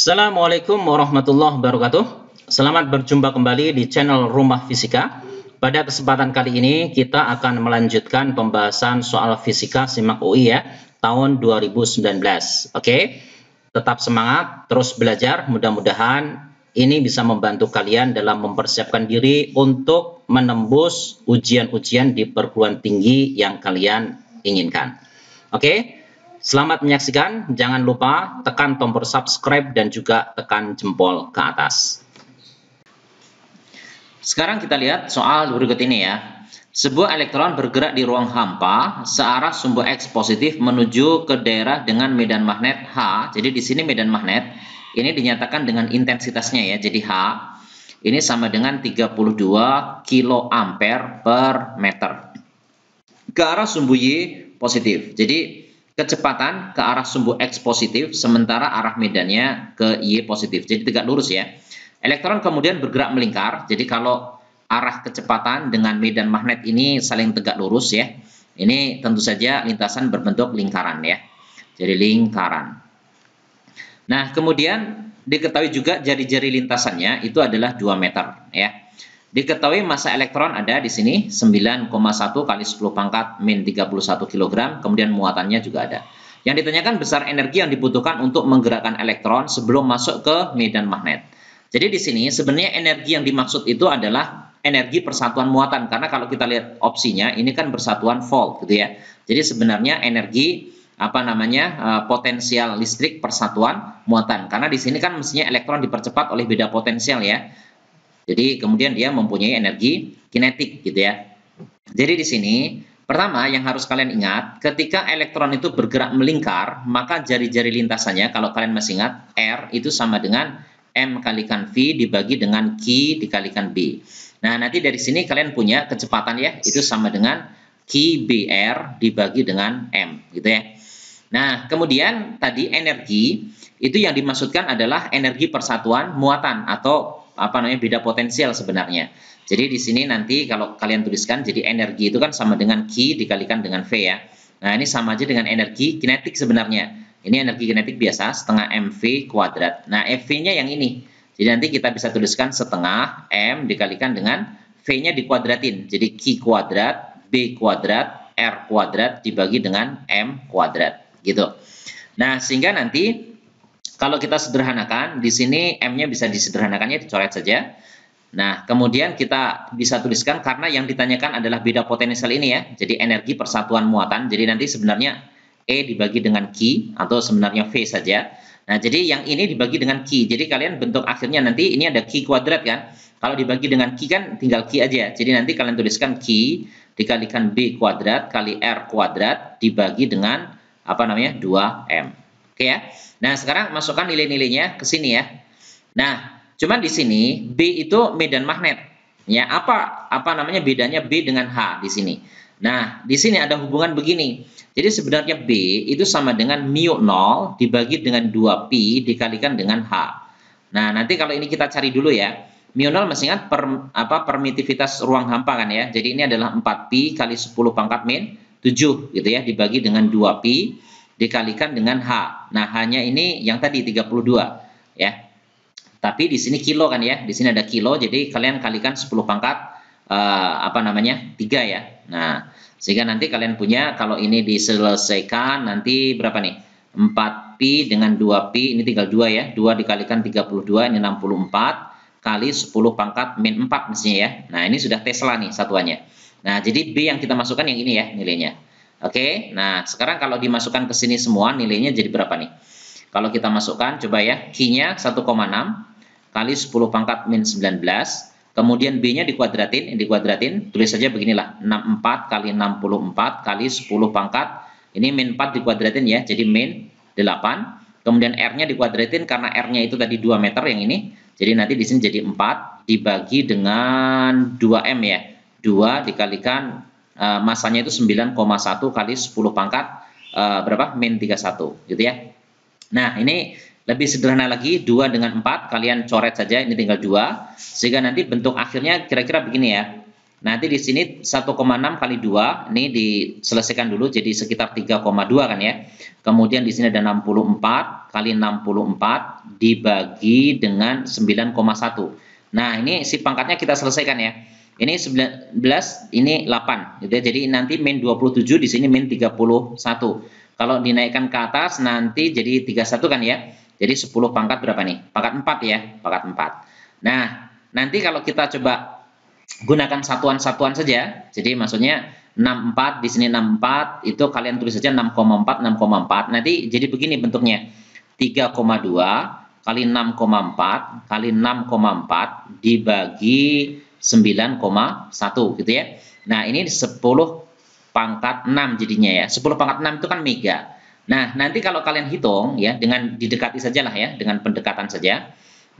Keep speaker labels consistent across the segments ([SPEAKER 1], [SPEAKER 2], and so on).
[SPEAKER 1] Assalamualaikum warahmatullahi wabarakatuh. Selamat berjumpa kembali di channel Rumah Fisika. Pada kesempatan kali ini kita akan melanjutkan pembahasan soal fisika SIMAK UI ya, tahun 2019. Oke, tetap semangat, terus belajar. Mudah-mudahan ini bisa membantu kalian dalam mempersiapkan diri untuk menembus ujian-ujian di perguruan tinggi yang kalian inginkan. Oke. Selamat menyaksikan, jangan lupa tekan tombol subscribe dan juga tekan jempol ke atas. Sekarang kita lihat soal berikut ini ya. Sebuah elektron bergerak di ruang hampa searah sumbu X positif menuju ke daerah dengan medan magnet H. Jadi di sini medan magnet ini dinyatakan dengan intensitasnya ya. Jadi H ini sama dengan 32 kiloampere per meter. Ke arah sumbu Y positif. Jadi kecepatan ke arah sumbu X positif, sementara arah medannya ke Y positif. Jadi tegak lurus ya. Elektron kemudian bergerak melingkar. Jadi kalau arah kecepatan dengan medan magnet ini saling tegak lurus ya. Ini tentu saja lintasan berbentuk lingkaran ya. Jadi lingkaran. Nah, kemudian diketahui juga jari-jari lintasannya itu adalah 2 meter ya. Diketahui massa elektron ada di sini 9,1 kali 10 pangkat min 31 kg, kemudian muatannya juga ada. Yang ditanyakan besar energi yang dibutuhkan untuk menggerakkan elektron sebelum masuk ke medan magnet. Jadi di sini sebenarnya energi yang dimaksud itu adalah energi persatuan muatan, karena kalau kita lihat opsinya ini kan bersatuan volt gitu ya. Jadi sebenarnya energi potensial listrik persatuan muatan, karena di sini kan mestinya elektron dipercepat oleh beda potensial ya. Jadi kemudian dia mempunyai energi kinetik gitu ya. Jadi di sini pertama yang harus kalian ingat, ketika elektron itu bergerak melingkar, maka jari-jari lintasannya kalau kalian masih ingat R itu sama dengan M kalikan V dibagi dengan Q dikalikan B. Nah, nanti dari sini kalian punya kecepatan ya, itu sama dengan QBR dibagi dengan M gitu ya. Nah, kemudian tadi energi itu yang dimaksudkan adalah energi persatuan muatan atau beda potensial sebenarnya. Jadi di sini nanti kalau kalian tuliskan, jadi energi itu kan sama dengan Q dikalikan dengan V ya. Nah, ini sama aja dengan energi kinetik sebenarnya. Ini energi kinetik biasa setengah mv kuadrat. Nah, FV-nya yang ini. Jadi nanti kita bisa tuliskan setengah M dikalikan dengan V-nya dikuadratin. Jadi Q kuadrat, B kuadrat, R kuadrat dibagi dengan M kuadrat gitu. Nah, sehingga nanti kalau kita sederhanakan, di sini M-nya bisa disederhanakannya, dicoret saja. Nah, kemudian kita bisa tuliskan karena yang ditanyakan adalah beda potensial ini ya. Jadi energi persatuan muatan. Jadi nanti sebenarnya E dibagi dengan Q atau sebenarnya V saja. Nah, jadi yang ini dibagi dengan Q. Jadi kalian bentuk akhirnya nanti ini ada Q kuadrat kan. Kalau dibagi dengan Q kan tinggal Q aja. Jadi nanti kalian tuliskan Q dikalikan B kuadrat kali R kuadrat dibagi dengan 2M. Oke ya. Nah, sekarang masukkan nilai-nilainya ke sini ya. Nah, cuman di sini B itu medan magnet. Ya, bedanya B dengan H di sini. Nah, di sini ada hubungan begini. Jadi sebenarnya B itu sama dengan mu 0 dibagi dengan 2pi dikalikan dengan H. Nah, nanti kalau ini kita cari dulu ya. Mu 0 masih ingat permitivitas ruang hampa kan ya. Jadi ini adalah 4pi kali 10 pangkat min 7 gitu ya, dibagi dengan 2pi dikalikan dengan H. Nah, H-nya ini yang tadi 32 ya. Tapi di sini kilo kan ya. Di sini ada kilo, jadi kalian kalikan 10 pangkat 3 ya. Nah, sehingga nanti kalian punya kalau ini diselesaikan nanti berapa nih? 4pi dengan 2pi ini tinggal 2 ya. 2 dikalikan 32 ini 64 kali 10 pangkat min 4 mestinya ya. Nah, ini sudah Tesla nih satuannya. Nah, jadi B yang kita masukkan yang ini ya nilainya. Oke, nah sekarang kalau dimasukkan ke sini semua nilainya jadi berapa nih? Kalau kita masukkan coba ya, Q-nya 1,6 kali 10 pangkat min 19, kemudian B-nya dikuadratin, tulis saja beginilah, 64 kali 64 kali 10 pangkat, ini min 4 dikuadratin ya, jadi min 8, kemudian R-nya dikuadratin karena R-nya itu tadi 2 meter yang ini, jadi nanti di sini jadi 4 dibagi dengan 2M ya, 2 dikalikan masanya itu 9,1 kali 10 pangkat min 31 gitu ya. Nah, ini lebih sederhana lagi, 2 dengan 4 kalian coret saja, ini tinggal 2 sehingga nanti bentuk akhirnya kira-kira begini ya. Nanti di sini 1,6 kali 2, ini diselesaikan dulu jadi sekitar 3,2 kan ya. Kemudian di sini ada 64 kali 64 dibagi dengan 9,1. Nah, ini si pangkatnya kita selesaikan ya. Ini 19, ini 8 gitu ya. Jadi nanti min 27 di sini min 31. Kalau dinaikkan ke atas nanti jadi 31 kan ya. Jadi 10 pangkat berapa nih? Pangkat 4 ya, pangkat 4. Nah, nanti kalau kita coba gunakan satuan-satuan saja. Jadi maksudnya 64 di sini 64 itu kalian tulis saja 6,4 6,4. Nanti jadi begini bentuknya. 3,2 kali 6,4 kali 6,4 dibagi 9,1 gitu ya. Nah, ini 10 pangkat 6 jadinya ya. 10 pangkat 6 itu kan mega. Nah, nanti kalau kalian hitung ya dengan didekati sajalah ya, dengan pendekatan saja.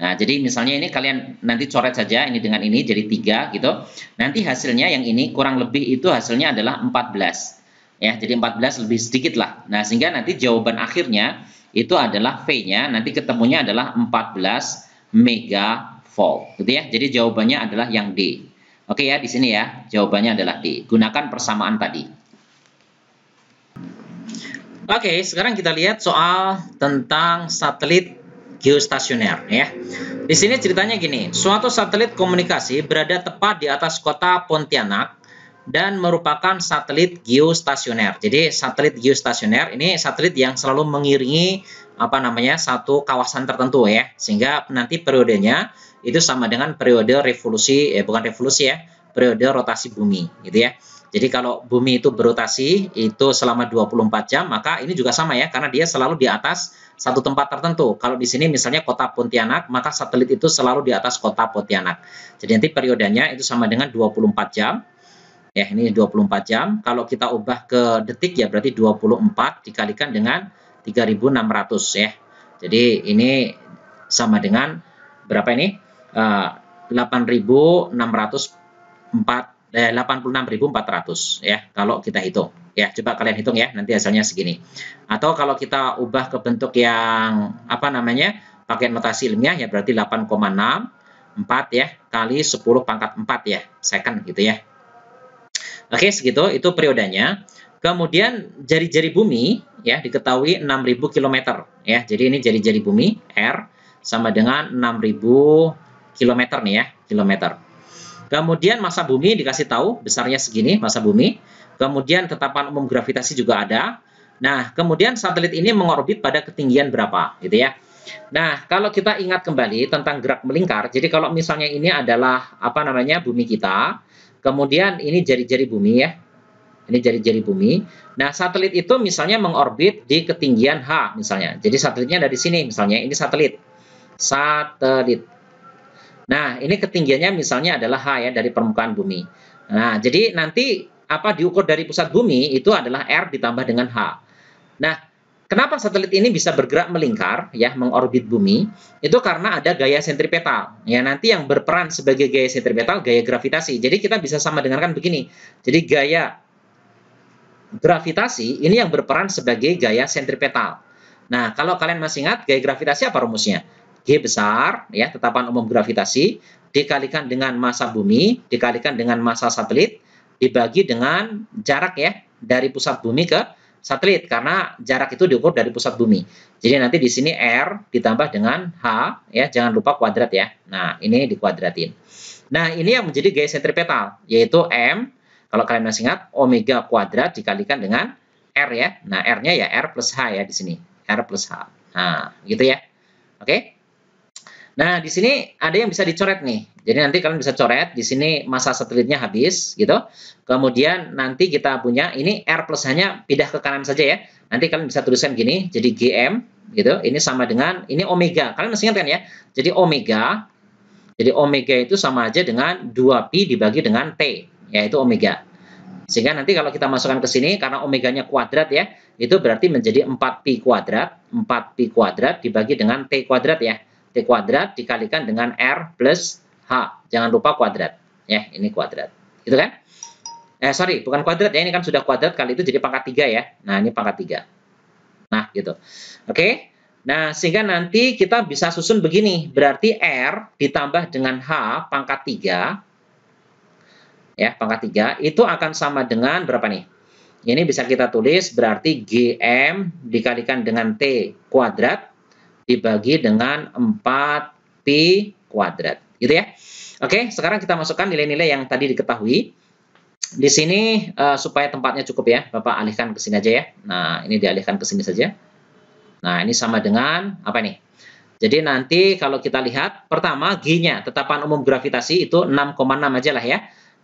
[SPEAKER 1] Nah, jadi misalnya ini kalian nanti coret saja ini dengan ini jadi 3 gitu. Nanti hasilnya yang ini kurang lebih itu hasilnya adalah 14. Ya, jadi 14 lebih sedikit lah. Nah, sehingga nanti jawaban akhirnya itu adalah V-nya nanti ketemunya adalah 14 megavolt gitu ya. Jadi jawabannya adalah yang D. Oke ya, di sini ya, jawabannya adalah D. Gunakan persamaan tadi. Oke, sekarang kita lihat soal tentang satelit geostasioner ya. Di sini ceritanya gini, suatu satelit komunikasi berada tepat di atas kota Pontianak dan merupakan satelit geostasioner. Jadi satelit geostasioner ini satelit yang selalu mengiringi satu kawasan tertentu ya, sehingga nanti periodenya itu sama dengan periode revolusi bukan revolusi ya, periode rotasi bumi gitu ya. Jadi kalau bumi itu berotasi itu selama 24 jam, maka ini juga sama ya, karena dia selalu di atas satu tempat tertentu. Kalau di sini misalnya kota Pontianak, maka satelit itu selalu di atas kota Pontianak. Jadi nanti periodenya itu sama dengan 24 jam. Ya, ini 24 jam. Kalau kita ubah ke detik ya berarti 24 dikalikan dengan 3.600 ya. Jadi ini sama dengan berapa ini? 86.400 ya kalau kita hitung ya. Coba kalian hitung ya, nanti hasilnya segini. Atau kalau kita ubah ke bentuk yang pakai notasi ilmiah ya berarti 8,64 ya kali 10 pangkat 4 ya second gitu ya. Oke, segitu itu periodenya. Kemudian jari-jari bumi ya diketahui 6.000 km ya. Jadi ini jari-jari bumi R sama dengan 6.000 km nih ya, kilometer. Kemudian massa bumi dikasih tahu besarnya segini massa bumi. Kemudian tetapan umum gravitasi juga ada. Nah, kemudian satelit ini mengorbit pada ketinggian berapa gitu ya. Nah, kalau kita ingat kembali tentang gerak melingkar, jadi kalau misalnya ini adalah bumi kita, kemudian ini jari-jari bumi ya. Ini jari-jari bumi. Nah, satelit itu misalnya mengorbit di ketinggian H misalnya. Jadi satelitnya dari sini misalnya, ini satelit. Nah, ini ketinggiannya misalnya adalah H ya dari permukaan bumi. Nah, jadi nanti diukur dari pusat bumi itu adalah R ditambah dengan H. Nah, kenapa satelit ini bisa bergerak melingkar ya, mengorbit bumi? Itu karena ada gaya sentripetal. Ya, nanti yang berperan sebagai gaya sentripetal gaya gravitasi. Jadi kita bisa sama dengarkan begini. Jadi gaya gravitasi ini yang berperan sebagai gaya sentripetal. Nah, kalau kalian masih ingat gaya gravitasi apa rumusnya? G besar, ya, tetapan umum gravitasi, dikalikan dengan massa bumi, dikalikan dengan massa satelit, dibagi dengan jarak ya, dari pusat bumi ke satelit, karena jarak itu diukur dari pusat bumi. Jadi nanti di sini R ditambah dengan H, ya, jangan lupa kuadrat ya. Nah, ini dikuadratin. Nah, ini yang menjadi gaya sentripetal, yaitu M, kalau kalian masih ingat, omega kuadrat dikalikan dengan R ya. Nah, R-nya ya R plus H ya di sini. R plus H. Nah, gitu ya. Oke. Nah, di sini ada yang bisa dicoret nih. Jadi nanti kalian bisa coret. Di sini massa satelitnya habis, gitu. Kemudian nanti kita punya ini R plus H-nya pindah ke kanan saja ya. Nanti kalian bisa tuliskan gini. Jadi GM, gitu. Ini sama dengan ini omega. Kalian masih ingat kan ya? Jadi omega. Jadi omega itu sama aja dengan 2pi dibagi dengan T, yaitu omega. Sehingga nanti kalau kita masukkan ke sini, karena omeganya kuadrat ya, itu berarti menjadi 4pi kuadrat. 4pi kuadrat dibagi dengan T kuadrat ya. T kuadrat dikalikan dengan R plus H. Jangan lupa kuadrat. Ya, ini kuadrat. Gitu kan? Sorry, bukan kuadrat ya. Ini kan sudah kuadrat, kali itu jadi pangkat 3 ya. Nah, ini pangkat 3. Nah, gitu. Oke. Nah, sehingga nanti kita bisa susun begini. Berarti R ditambah dengan H pangkat 3. ya, pangkat 3, itu akan sama dengan berapa nih? Ini bisa kita tulis berarti GM dikalikan dengan T kuadrat dibagi dengan 4Pi kuadrat, gitu ya. Oke, sekarang kita masukkan nilai-nilai yang tadi diketahui. Di sini supaya tempatnya cukup ya, Bapak alihkan ke sini aja ya. Nah, ini dialihkan ke sini saja. Nah, ini sama dengan apa nih? Jadi nanti kalau kita lihat, pertama G-nya, tetapan umum gravitasi itu 6,6 aja lah ya.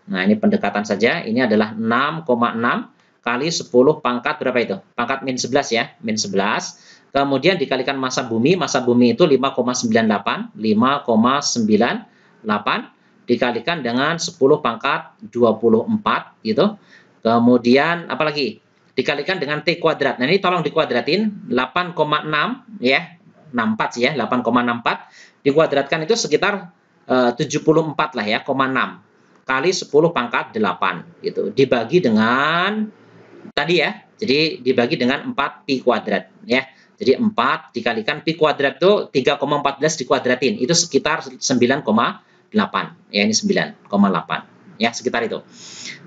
[SPEAKER 1] Nah, ini pendekatan saja. Ini adalah 6,6 kali 10 pangkat berapa itu? Pangkat min 11 ya, min 11. Kemudian dikalikan massa bumi itu 5,98, 5,98 dikalikan dengan 10 pangkat 24 gitu. Kemudian apalagi? Dikalikan dengan T kuadrat. Nah, ini tolong dikuadratin, 8,6 ya. 64 sih ya, 8,64 dikuadratkan itu sekitar 74 lah ya, 6 kali 10 pangkat 8 gitu. Dibagi dengan tadi ya. Jadi dibagi dengan 4 pi kuadrat ya. Jadi 4 dikalikan pi kuadrat itu 3,14 dikuadratin. Itu sekitar 9,8. Ya, ini 9,8. Ya, sekitar itu.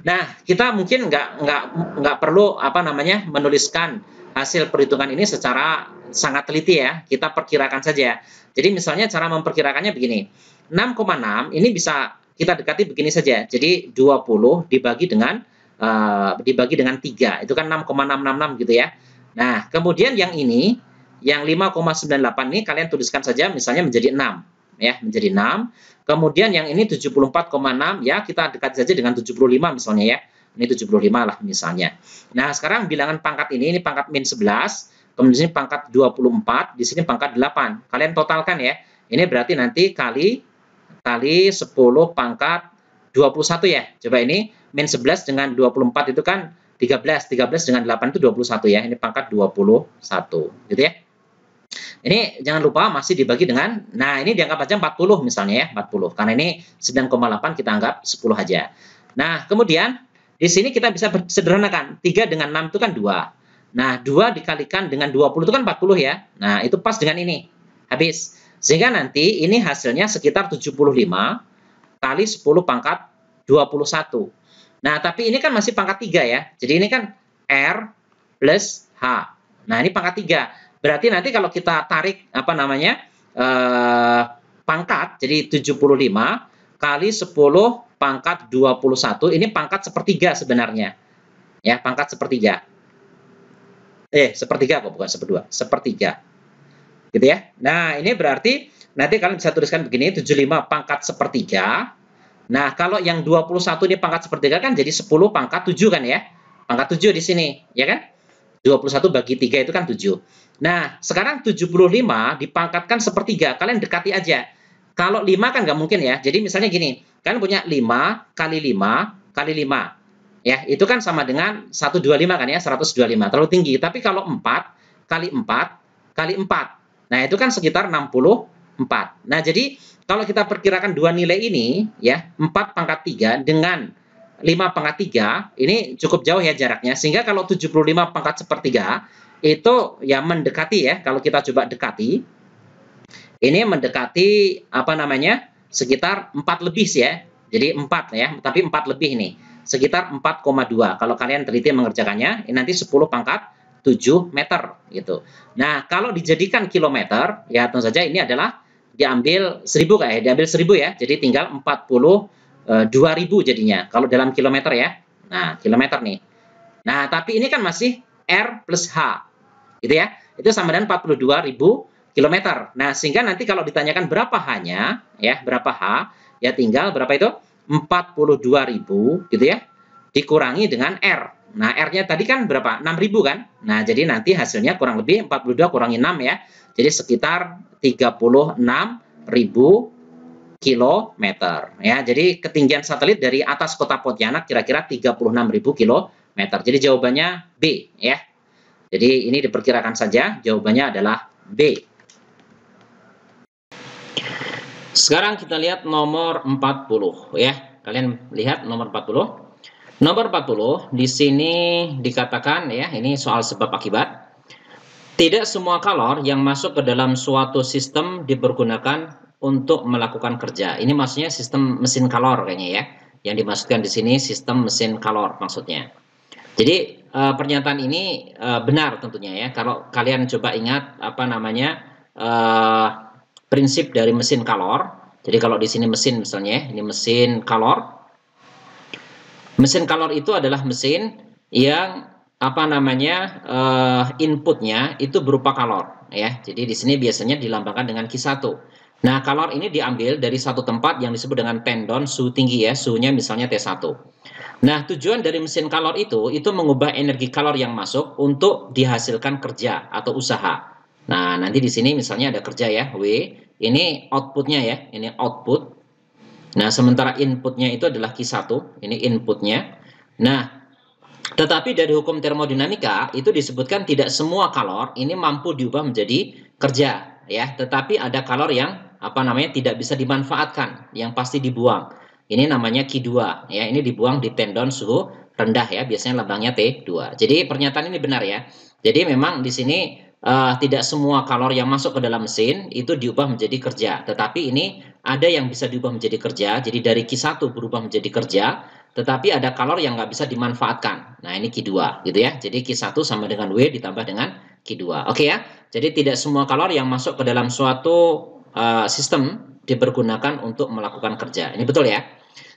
[SPEAKER 1] Nah, kita mungkin nggak perlu apa namanya menuliskan hasil perhitungan ini secara sangat teliti ya. Kita perkirakan saja. Jadi misalnya cara memperkirakannya begini. 6,6 ini bisa kita dekati begini saja. Jadi 20 dibagi dengan 3. Itu kan 6,666 gitu ya. Nah, kemudian yang ini, yang 5,98 ini kalian tuliskan saja misalnya menjadi 6. Ya, menjadi 6. Kemudian yang ini 74,6 ya, kita dekat saja dengan 75 misalnya ya. Ini 75 lah misalnya. Nah, sekarang bilangan pangkat ini pangkat min 11, kemudian di sini pangkat 24, di sini pangkat 8. Kalian totalkan ya. Ini berarti nanti kali 10 pangkat 21 ya. Coba ini min 11 dengan 24 itu kan 13. 13 dengan 8 itu 21 ya. Ini pangkat 21 gitu ya. Ini jangan lupa masih dibagi dengan, nah ini dianggap aja 40 misalnya ya, 40. Karena ini 9,8 kita anggap 10 aja. Nah, kemudian di sini kita bisa sederhanakan. 3 dengan 6 itu kan 2. Nah, 2 dikalikan dengan 20 itu kan 40 ya. Nah, itu pas dengan ini. Habis. Sehingga nanti ini hasilnya sekitar 75 kali 10 pangkat 21. Nah, tapi ini kan masih pangkat 3 ya. Jadi ini kan R plus H. Nah, ini pangkat 3. Berarti nanti kalau kita tarik apa namanya pangkat, jadi 75 kali 10 pangkat 21, ini pangkat sepertiga sebenarnya. Ya, pangkat sepertiga. Sepertiga kok, bukan seperdua, sepertiga. Gitu ya. Nah, ini berarti nanti kalian bisa tuliskan begini, 75 pangkat sepertiga. Nah, kalau yang 21 ini pangkat sepertiga kan jadi 10 pangkat 7 kan ya. Pangkat 7 di sini, ya kan? 21 bagi 3 itu kan 7. Nah, sekarang 75 dipangkatkan sepertiga. Kalian dekati aja. Kalau 5 kan nggak mungkin ya. Jadi misalnya gini, kalian punya 5 kali 5 kali 5. Ya, itu kan sama dengan 125 kan ya, 125. Terlalu tinggi. Tapi kalau 4 kali 4 kali 4. Nah, itu kan sekitar 64. Nah, jadi kalau kita perkirakan dua nilai ini, ya, 4 pangkat 3 dengan 5 pangkat 3, ini cukup jauh ya jaraknya. Sehingga kalau 75 pangkat sepertiga, itu ya mendekati ya, kalau kita coba dekati, ini mendekati apa namanya, sekitar 4 lebih sih ya. Jadi 4 ya, tapi 4 lebih nih. Sekitar 4,2. Kalau kalian teliti mengerjakannya, ini nanti 10 pangkat 7 meter gitu. Nah, kalau dijadikan kilometer, ya tentu saja ini adalah diambil 1000 kayak diambil 1000 ya. Jadi tinggal 42.000 jadinya kalau dalam kilometer ya. Nah, kilometer nih. Nah, tapi ini kan masih R plus H. Gitu ya. Itu sama dengan 42.000 kilometer. Nah, sehingga nanti kalau ditanyakan berapa H-nya, ya, berapa H, ya tinggal berapa itu? 42.000 gitu ya. Dikurangi dengan R. Nah, R-nya tadi kan berapa? 6.000 kan? Nah, jadi nanti hasilnya kurang lebih 42 kurangi 6 ya. Jadi sekitar 36.000 kilometer ya. Jadi ketinggian satelit dari atas kota Pontianak kira-kira 36.000 kilometer. Jadi jawabannya B ya. Jadi ini diperkirakan saja, jawabannya adalah B. Sekarang kita lihat nomor 40 ya. Kalian lihat nomor 40. Nomor 40 di sini dikatakan ya, ini soal sebab akibat. Tidak semua kalor yang masuk ke dalam suatu sistem dipergunakan untuk melakukan kerja. Ini maksudnya sistem mesin kalor kayaknya ya. Yang dimaksudkan di sini sistem mesin Calor maksudnya. Jadi pernyataan ini benar tentunya ya. Kalau kalian coba ingat apa namanya prinsip dari mesin Calor. Jadi kalau di sini mesin misalnya, ini mesin Calor. Mesin Calor itu adalah mesin yang apa namanya inputnya itu berupa kalor ya. Jadi di sini biasanya dilambangkan dengan Q1. Nah, kalor ini diambil dari satu tempat yang disebut dengan tendon suhu tinggi ya, suhunya misalnya T1. Nah, tujuan dari mesin kalor itu mengubah energi kalor yang masuk untuk dihasilkan kerja atau usaha. Nah, nanti di sini misalnya ada kerja ya, W. Ini outputnya ya, ini output. Nah, sementara inputnya itu adalah Q1, ini inputnya. Nah, tetapi dari hukum termodinamika itu disebutkan tidak semua kalor ini mampu diubah menjadi kerja ya, tetapi ada kalor yang apa namanya tidak bisa dimanfaatkan, yang pasti dibuang. Ini namanya Q2 ya, ini dibuang di tendon suhu rendah ya, biasanya lambangnya T2. Jadi pernyataan ini benar ya. Jadi memang di sini tidak semua kalor yang masuk ke dalam mesin itu diubah menjadi kerja, tetapi ini ada yang bisa diubah menjadi kerja. Jadi dari Q1 berubah menjadi kerja, tetapi ada kalor yang nggak bisa dimanfaatkan. Nah, ini Q2 gitu ya. Jadi Q1 sama dengan W ditambah dengan Q2. Oke ya. Jadi tidak semua kalor yang masuk ke dalam suatu sistem dipergunakan untuk melakukan kerja. Ini betul ya.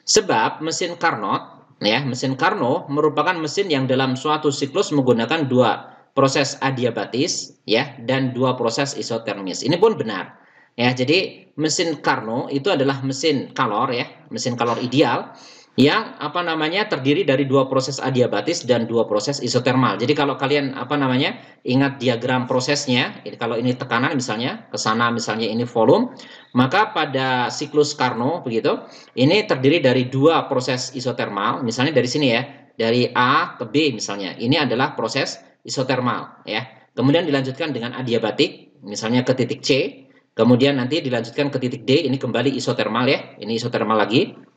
[SPEAKER 1] Sebab mesin Carnot ya, mesin Carnot merupakan mesin yang dalam suatu siklus menggunakan dua proses adiabatis ya dan dua proses isotermis. Ini pun benar. Ya, jadi mesin Carnot itu adalah mesin kalor ya, mesin kalor ideal yang apa namanya terdiri dari dua proses adiabatis dan dua proses isotermal. Jadi kalau kalian apa namanya ingat diagram prosesnya, kalau ini tekanan misalnya ke sana misalnya ini volume, maka pada siklus Carnot begitu, ini terdiri dari dua proses isotermal. Misalnya dari sini ya, dari A ke B misalnya. Ini adalah proses isotermal ya. Kemudian dilanjutkan dengan adiabatik misalnya ke titik C, kemudian nanti dilanjutkan ke titik D, ini kembali isotermal ya. Ini isotermal lagi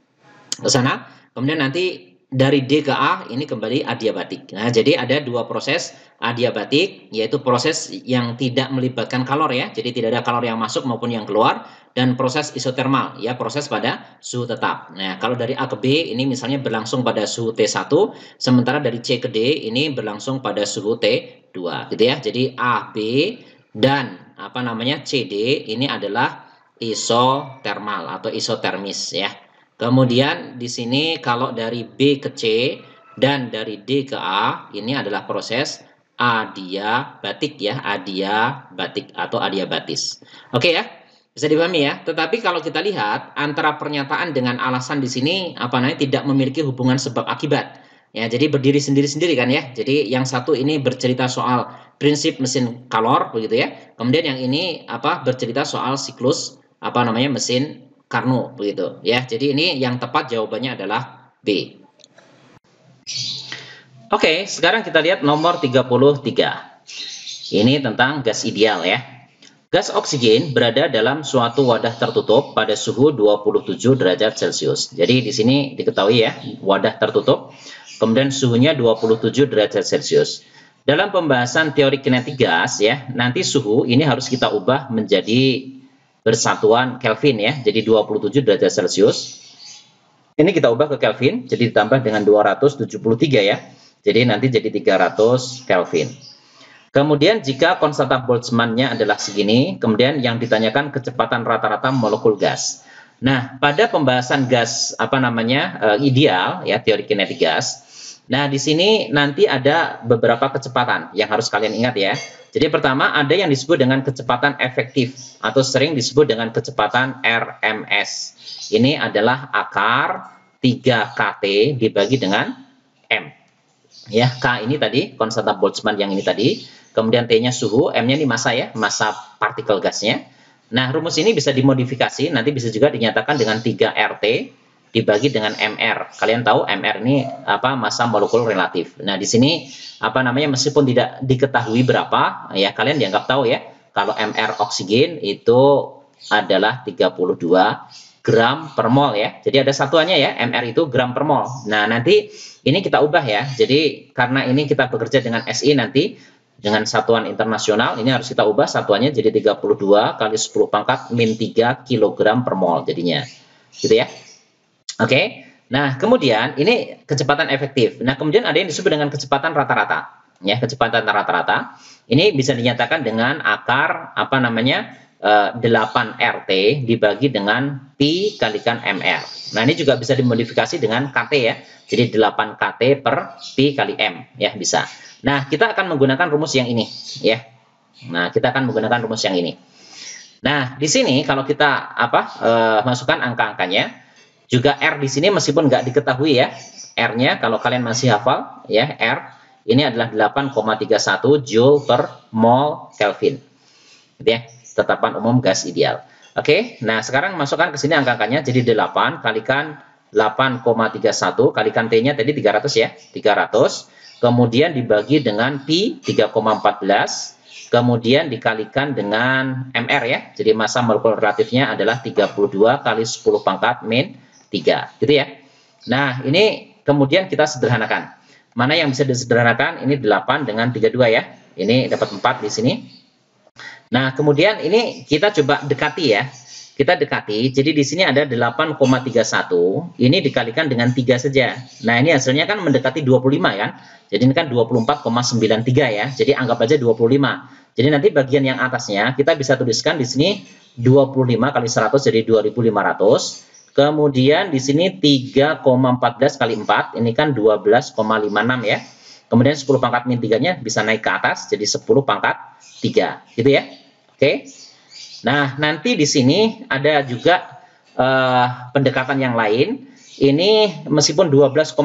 [SPEAKER 1] ke sana, kemudian nanti dari D ke A ini kembali adiabatik. Nah, jadi ada dua proses adiabatik, yaitu proses yang tidak melibatkan kalor ya, jadi tidak ada kalor yang masuk maupun yang keluar, dan proses isotermal ya, proses pada suhu tetap. Nah, kalau dari A ke B ini misalnya berlangsung pada suhu T1, sementara dari C ke D ini berlangsung pada suhu T2 gitu ya. Jadi A, B dan apa namanya CD ini adalah isotermal atau isotermis ya. Kemudian di sini kalau dari B ke C dan dari D ke A ini adalah proses adiabatik ya, adiabatik atau adiabatis. Oke ya, bisa dipahami ya. Tetapi kalau kita lihat antara pernyataan dengan alasan di sini apa namanya tidak memiliki hubungan sebab akibat. Ya, jadi berdiri sendiri-sendiri kan ya. Jadi yang satu ini bercerita soal prinsip mesin kalor begitu ya. Kemudian yang ini apa bercerita soal siklus apa namanya mesin Carnot begitu ya. Jadi ini yang tepat jawabannya adalah B. Oke, sekarang kita lihat nomor 33. Ini tentang gas ideal ya. Gas oksigen berada dalam suatu wadah tertutup pada suhu 27 derajat Celcius. Jadi di sini diketahui ya, wadah tertutup, kemudian suhunya 27 derajat Celcius. Dalam pembahasan teori kinetik gas ya, nanti suhu ini harus kita ubah menjadi bersatuan Kelvin ya, jadi 27 derajat Celcius. Ini kita ubah ke Kelvin, jadi ditambah dengan 273 ya. Jadi nanti jadi 300 Kelvin. Kemudian jika konstanta Boltzmann-nya adalah segini, kemudian yang ditanyakan kecepatan rata-rata molekul gas. Nah, pada pembahasan gas apa namanya ideal ya, teori kinetik gas. Nah, di sini nanti ada beberapa kecepatan yang harus kalian ingat ya. Jadi pertama ada yang disebut dengan kecepatan efektif atau sering disebut dengan kecepatan RMS. Ini adalah akar 3kT dibagi dengan M. Ya, K ini tadi konstanta Boltzmann yang ini tadi. Kemudian T-nya suhu, M-nya ini massa ya, massa partikel gasnya. Nah, rumus ini bisa dimodifikasi, nanti bisa juga dinyatakan dengan 3RT dibagi dengan MR. Kalian tahu MR ini apa massa molekul relatif. Nah, di sini apa namanya meskipun tidak diketahui berapa, ya kalian dianggap tahu ya. Kalau MR oksigen itu adalah 32 gram per mol ya. Jadi ada satuannya ya, MR itu gram per mol. Nah, nanti ini kita ubah ya. Jadi karena ini kita bekerja dengan SI nanti dengan satuan internasional, ini harus kita ubah satuannya jadi 32 kali 10 pangkat min 3 kg per mol jadinya. Gitu ya. Oke, Nah, kemudian ini kecepatan efektif. Nah, kemudian ada yang disebut dengan kecepatan rata-rata. Ya, kecepatan rata-rata. Ini bisa dinyatakan dengan akar 8 RT dibagi dengan pi kalikan mr. Nah, ini juga bisa dimodifikasi dengan KT ya. Jadi 8 KT per pi kali m ya, bisa. Nah, kita akan menggunakan rumus yang ini ya. Nah, kita akan menggunakan rumus yang ini. Nah, di sini kalau kita masukkan angka-angkanya, juga R di sini meskipun nggak diketahui ya, R-nya kalau kalian masih hafal ya, R ini adalah 8,31 Joule per mol Kelvin. Gitu ya, tetapan umum gas ideal. Oke, nah sekarang masukkan ke sini angka-angkanya, jadi 8 kalikan 8,31 kalikan T-nya tadi 300 ya, 300. Kemudian dibagi dengan pi 3,14. Kemudian dikalikan dengan MR ya. Jadi massa molekul relatifnya adalah 32 kali 10 pangkat min 3. Gitu ya. Nah, ini kemudian kita sederhanakan. Mana yang bisa disederhanakan? Ini 8 dengan 32 ya. Ini dapat 4 di sini. Nah, kemudian ini kita coba dekati ya. Kita dekati. Jadi di sini ada 8,31. Ini dikalikan dengan 3 saja. Nah, ini hasilnya kan mendekati 25 kan. Jadi ini kan 24,93 ya. Jadi anggap aja 25. Jadi nanti bagian yang atasnya kita bisa tuliskan di sini 25 kali 100 jadi 2500. Kemudian di sini 3,14 kali 4 ini kan 12,56 ya. Kemudian 10 pangkat min 3-nya bisa naik ke atas jadi 10 pangkat 3 gitu ya. Oke. Nah, nanti di sini ada juga pendekatan yang lain. Ini meskipun 12,56,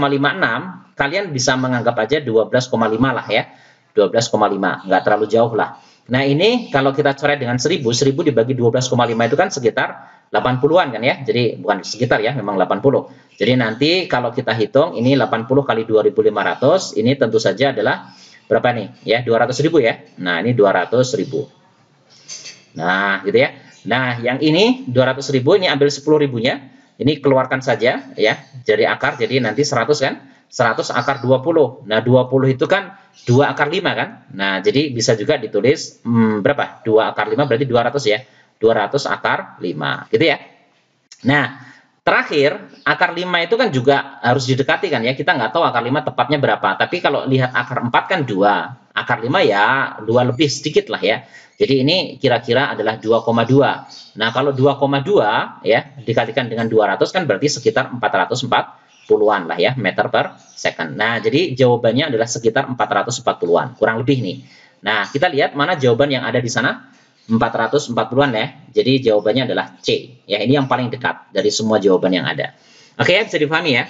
[SPEAKER 1] kalian bisa menganggap aja 12,5 lah ya. 12,5, nggak terlalu jauh lah. Nah, ini kalau kita coret dengan 1000 dibagi 12,5 itu kan sekitar 80-an kan ya. Jadi bukan sekitar ya, memang 80. Jadi nanti kalau kita hitung ini 80 kali 2500, ini tentu saja adalah berapa nih? Ya, 200.000 ya. Nah, ini 200.000. Nah, gitu ya. Nah, yang ini 200.000, ini ambil 10.000-nya. Ini keluarkan saja ya. Jadi akar, jadi nanti 100 kan? 100 akar 20. Nah, 20 itu kan 2 akar 5 kan? Nah, jadi bisa juga ditulis berapa? 2 akar 5 berarti 200 ya. 200 akar 5. Gitu ya. Nah, terakhir, akar 5 itu kan juga harus didekati kan ya. Kita nggak tahu akar 5 tepatnya berapa. Tapi kalau lihat akar 4 kan 2. Akar 5 ya 2 lebih sedikit lah ya. Jadi ini kira-kira adalah 2,2. Nah, kalau 2,2 ya dikalikan dengan 200 kan berarti sekitar 440-an lah ya, meter per second. Nah, jadi jawabannya adalah sekitar 440-an, kurang lebih nih. Nah, kita lihat mana jawaban yang ada di sana. 440-an ya. Jadi jawabannya adalah C. Ya, ini yang paling dekat dari semua jawaban yang ada. Oke, bisa dipahami ya?